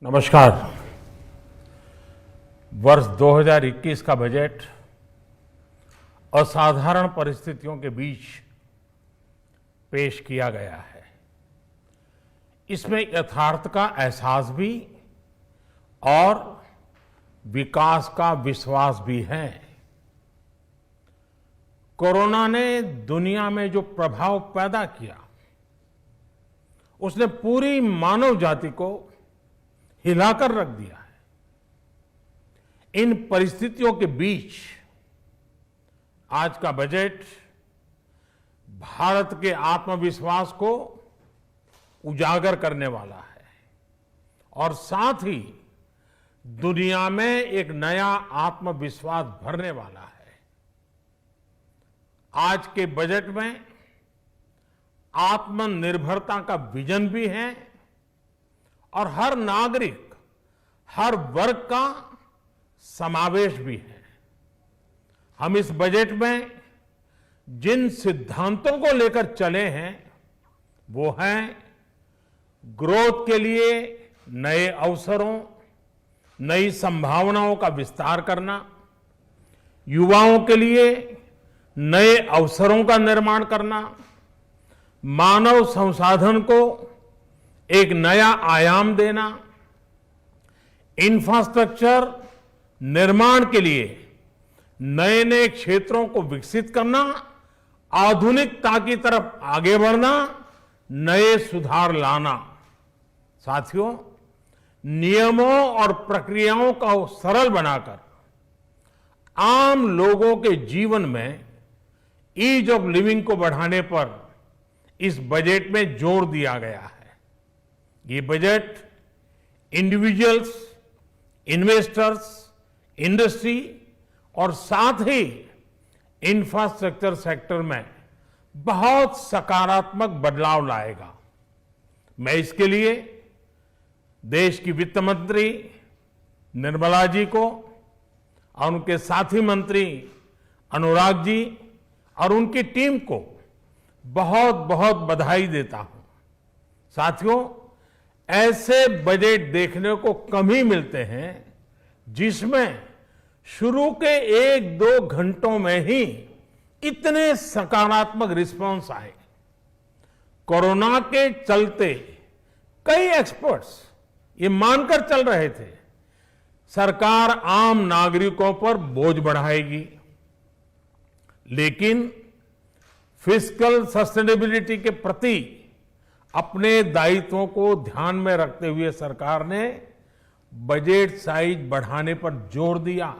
नमस्कार। वर्ष 2021 का बजट असाधारण परिस्थितियों के बीच पेश किया गया है। इसमें यथार्थ का एहसास भी और विकास का विश्वास भी है। कोरोना ने दुनिया में जो प्रभाव पैदा किया, उसने पूरी मानव जाति को हिलाकर रख दिया है। इन परिस्थितियों के बीच आज का बजट भारत के आत्मविश्वास को उजागर करने वाला है और साथ ही दुनिया में एक नया आत्मविश्वास भरने वाला है। आज के बजट में आत्मनिर्भरता का विजन भी है और हर नागरिक, हर वर्ग का समावेश भी है। हम इस बजट में जिन सिद्धांतों को लेकर चले हैं वो हैं ग्रोथ के लिए नए अवसरों, नई संभावनाओं का विस्तार करना, युवाओं के लिए नए अवसरों का निर्माण करना, मानव संसाधन को एक नया आयाम देना, इंफ्रास्ट्रक्चर निर्माण के लिए नए नए क्षेत्रों को विकसित करना, आधुनिकता की तरफ आगे बढ़ना, नए सुधार लाना। साथियों, नियमों और प्रक्रियाओं को सरल बनाकर आम लोगों के जीवन में ईज ऑफ लिविंग को बढ़ाने पर इस बजट में जोर दिया गया है। ये बजट इंडिविजुअल्स, इन्वेस्टर्स, इंडस्ट्री और साथ ही इंफ्रास्ट्रक्चर सेक्टर में बहुत सकारात्मक बदलाव लाएगा। मैं इसके लिए देश की वित्त मंत्री निर्मला जी को और उनके साथी मंत्री अनुराग जी और उनकी टीम को बहुत बहुत बधाई देता हूं। साथियों, ऐसे बजट देखने को कम ही मिलते हैं जिसमें शुरू के 1-2 घंटों में ही इतने सकारात्मक रिस्पांस आए। कोरोना के चलते कई एक्सपर्ट्स ये मानकर चल रहे थे सरकार आम नागरिकों पर बोझ बढ़ाएगी, लेकिन फिस्कल सस्टेनेबिलिटी के प्रति अपने दायित्वों को ध्यान में रखते हुए सरकार ने बजट साइज बढ़ाने पर जोर दिया।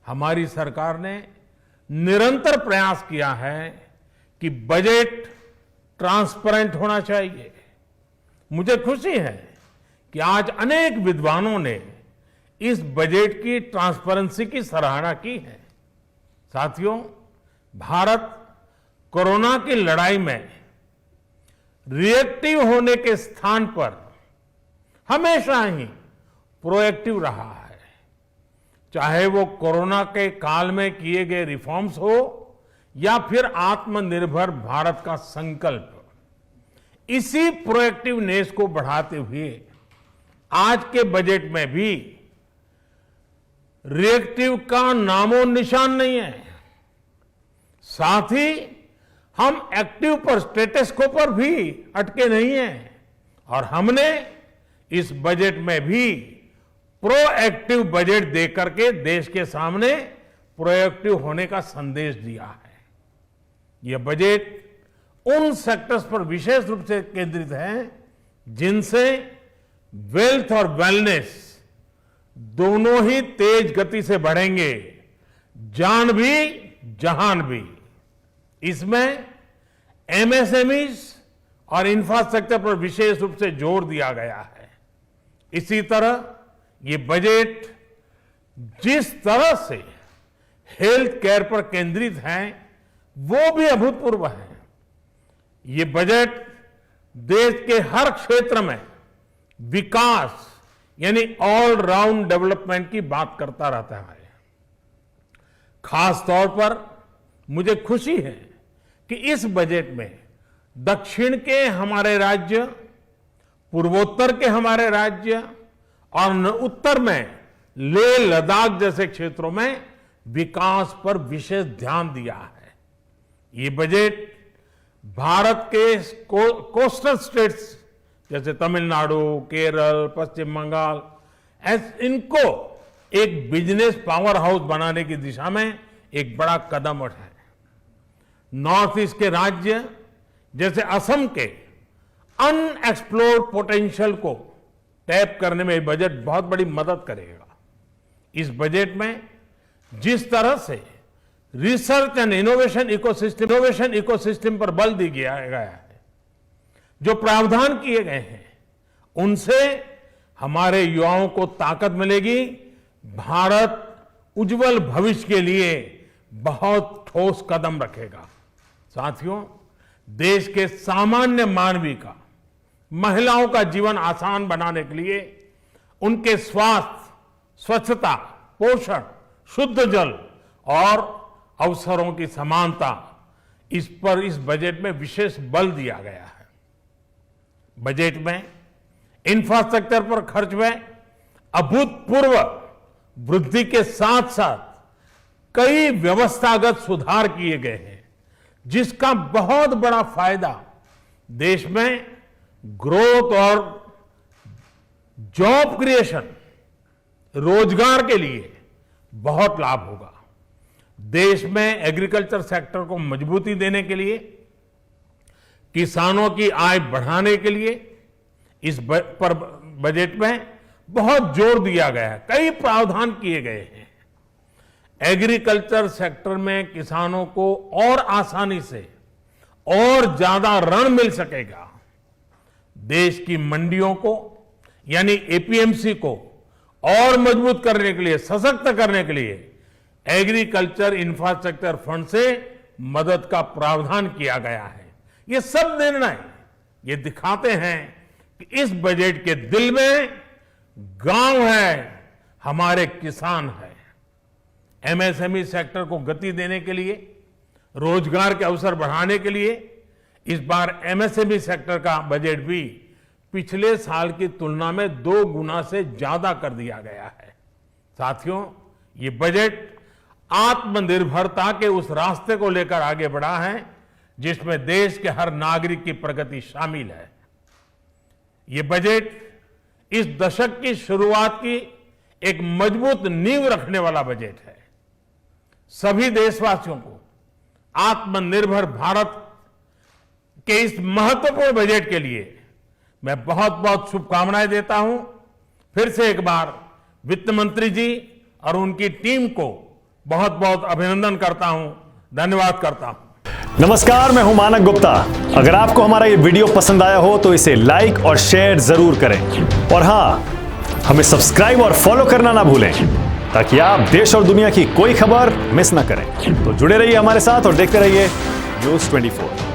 हमारी सरकार ने निरंतर प्रयास किया है कि बजट ट्रांसपेरेंट होना चाहिए। मुझे खुशी है कि आज अनेक विद्वानों ने इस बजट की ट्रांसपेरेंसी की सराहना की है। साथियों, भारत कोरोना की लड़ाई में रिएक्टिव होने के स्थान पर हमेशा ही प्रोएक्टिव रहा है। चाहे वो कोरोना के काल में किए गए रिफॉर्म्स हो या फिर आत्मनिर्भर भारत का संकल्प, इसी प्रोएक्टिवनेस को बढ़ाते हुए आज के बजट में भी रिएक्टिव का नामो निशान नहीं है। साथ ही हम एक्टिव पर, स्टेटस को पर भी अटके नहीं हैं और हमने इस बजट में भी प्रोएक्टिव बजट देकर के देश के सामने प्रोएक्टिव होने का संदेश दिया है। यह बजट उन सेक्टर्स पर विशेष रूप से केंद्रित है जिनसे वेल्थ और वेलनेस दोनों ही तेज गति से बढ़ेंगे, जान भी जहान भी। इसमें एमएसएमईज और इंफ्रास्ट्रक्चर पर विशेष रूप से जोर दिया गया है। इसी तरह ये बजट जिस तरह से हेल्थ केयर पर केंद्रित है वो भी अभूतपूर्व है। ये बजट देश के हर क्षेत्र में विकास यानी ऑल राउंड डेवलपमेंट की बात करता रहता है। खास तौर पर मुझे खुशी है कि इस बजट में दक्षिण के हमारे राज्य, पूर्वोत्तर के हमारे राज्य और उत्तर में लेह लद्दाख जैसे क्षेत्रों में विकास पर विशेष ध्यान दिया है। ये बजट भारत के कोस्टल स्टेट्स जैसे तमिलनाडु, केरल, पश्चिम बंगाल, इनको एक बिजनेस पावर हाउस बनाने की दिशा में एक बड़ा कदम उठाए। नॉर्थ ईस्ट के राज्य जैसे असम के अनएक्सप्लोर्ड पोटेंशियल को टैप करने में बजट बहुत बड़ी मदद करेगा। इस बजट में जिस तरह से रिसर्च एंड इनोवेशन इकोसिस्टम पर बल दिया गया है, जो प्रावधान किए गए हैं, उनसे हमारे युवाओं को ताकत मिलेगी। भारत उज्जवल भविष्य के लिए बहुत ठोस कदम रखेगा। साथियों, देश के सामान्य मानवी का, महिलाओं का जीवन आसान बनाने के लिए उनके स्वास्थ्य, स्वच्छता, पोषण, शुद्ध जल और अवसरों की समानता, इस पर इस बजट में विशेष बल दिया गया है। बजट में इंफ्रास्ट्रक्चर पर खर्च में अभूतपूर्व वृद्धि के साथ साथ कई व्यवस्थागत सुधार किए गए हैं, जिसका बहुत बड़ा फायदा देश में ग्रोथ और जॉब क्रिएशन, रोजगार के लिए बहुत लाभ होगा। देश में एग्रीकल्चर सेक्टर को मजबूती देने के लिए, किसानों की आय बढ़ाने के लिए इस पर बजट में बहुत जोर दिया गया है। कई प्रावधान किए गए हैं। एग्रीकल्चर सेक्टर में किसानों को और आसानी से और ज्यादा ऋण मिल सकेगा। देश की मंडियों को यानी एपीएमसी को और मजबूत करने के लिए, सशक्त करने के लिए एग्रीकल्चर इंफ्रास्ट्रक्चर फंड से मदद का प्रावधान किया गया है। ये सब निर्णय ये दिखाते हैं कि इस बजट के दिल में गांव है, हमारे किसान है। एमएसएमई सेक्टर को गति देने के लिए, रोजगार के अवसर बढ़ाने के लिए इस बार एमएसएमई सेक्टर का बजट भी पिछले साल की तुलना में 2 गुना से ज्यादा कर दिया गया है। साथियों, ये बजट आत्मनिर्भरता के उस रास्ते को लेकर आगे बढ़ा है जिसमें देश के हर नागरिक की प्रगति शामिल है। ये बजट इस दशक की शुरुआत की एक मजबूत नींव रखने वाला बजट है। सभी देशवासियों को आत्मनिर्भर भारत के इस महत्वपूर्ण बजट के लिए मैं बहुत बहुत शुभकामनाएं देता हूं। फिर से एक बार वित्त मंत्री जी और उनकी टीम को बहुत बहुत अभिनंदन करता हूं, धन्यवाद करता हूं। नमस्कार, मैं हूं मानक गुप्ता। अगर आपको हमारा ये वीडियो पसंद आया हो तो इसे लाइक और शेयर जरूर करें, और हां, हमें सब्सक्राइब और फॉलो करना ना भूलें ताकि आप देश और दुनिया की कोई खबर मिस ना करें। तो जुड़े रहिए हमारे साथ और देखते रहिए न्यूज़ 24।